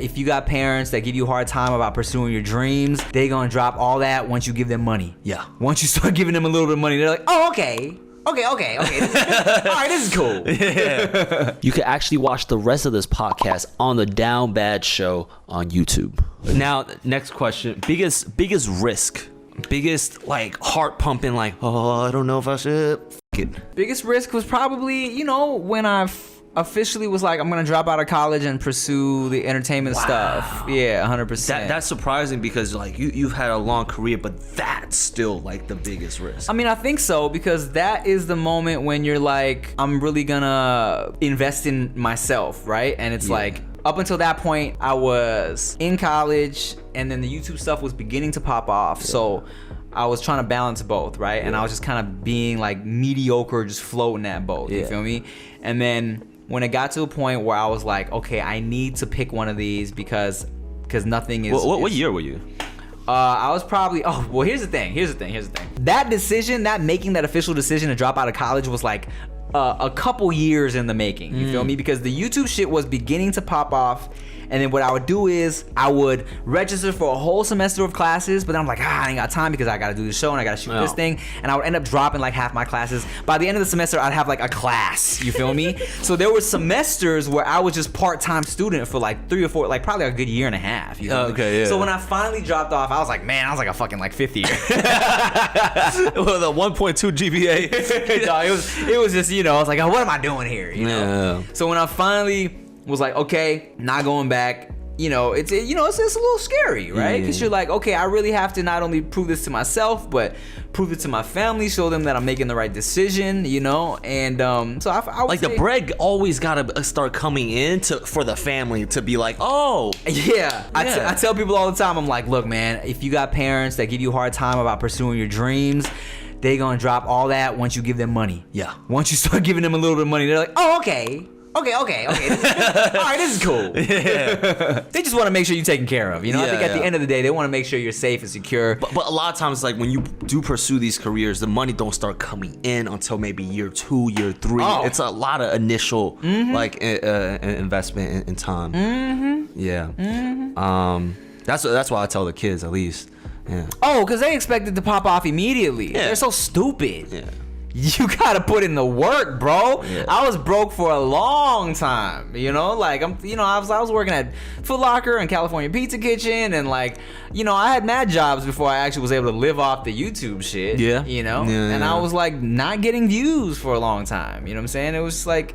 if you got parents that give you a hard time about pursuing your dreams, they gonna drop all that once you give them money. Yeah. Once you start giving them a little bit of money, they're like, oh, okay. All right, this is cool. Yeah. You can actually watch the rest of this podcast on the Down Bad Show on YouTube. Now, next question. Biggest risk. Biggest, like, heart pumping, like, oh, I don't know if I should. F it. Biggest risk was probably, when I officially was like, I'm gonna drop out of college and pursue the entertainment stuff. Yeah, 100%. That's surprising because like you've had a long career, but that's still like the biggest risk. I mean, I think so, because that is the moment when you're like, I'm really gonna invest in myself, right? And it's like, up until that point, I was in college, and then the YouTube stuff was beginning to pop off. So I was trying to balance both, right? And I was just kind of being like mediocre, just floating that boat. You feel me? And then when it got to a point where I was like, okay, I need to pick one of these because nothing is. What year were you? I was probably. Oh, well, here's the thing. That decision, making that official decision to drop out of college was like a couple years in the making. You feel me? Because the YouTube shit was beginning to pop off. And then what I would do is I would register for a whole semester of classes, but then I'm like, I ain't got time because I got to do the show and I got to shoot this thing. And I would end up dropping like half my classes. By the end of the semester, I'd have like a class. You feel me? So there were semesters where I was just part-time student for like 3 or 4, like probably a good year and a half. You know? Okay, yeah. So when I finally dropped off, I was like, man, I was like a fucking like 5th year. Well, the 1.2 GPA. No, it was just, I was like, oh, what am I doing here? You know? So when I finally was like, okay, not going back, it's a little scary, right? Because you're like, okay, I really have to not only prove this to myself, but prove it to my family, show them that I'm making the right decision, and so I would like say, the bread always gotta start coming in for the family to be like, oh yeah. I tell people all the time, I'm like, look, man, if you got parents that give you a hard time about pursuing your dreams, they gonna drop all that once you give them money. Yeah. Once you start giving them a little bit of money, they're like, oh, okay. All right, this is cool. Yeah. They just want to make sure you're taken care of. I think at the end of the day, they want to make sure you're safe and secure. But a lot of times, like when you do pursue these careers, the money don't start coming in until maybe year 2, year 3. Oh. It's a lot of initial like investment in time. Mm-hmm. Yeah. Mm-hmm. That's why I tell the kids at least. Yeah. Oh, because they expect it to pop off immediately. Yeah. They're so stupid. Yeah. You gotta put in the work, bro. Yeah. I was broke for a long time, like I was working at Foot Locker and California Pizza Kitchen, and like, I had mad jobs before I actually was able to live off the YouTube shit. Yeah. And I was like not getting views for a long time. You know what I'm saying? It was like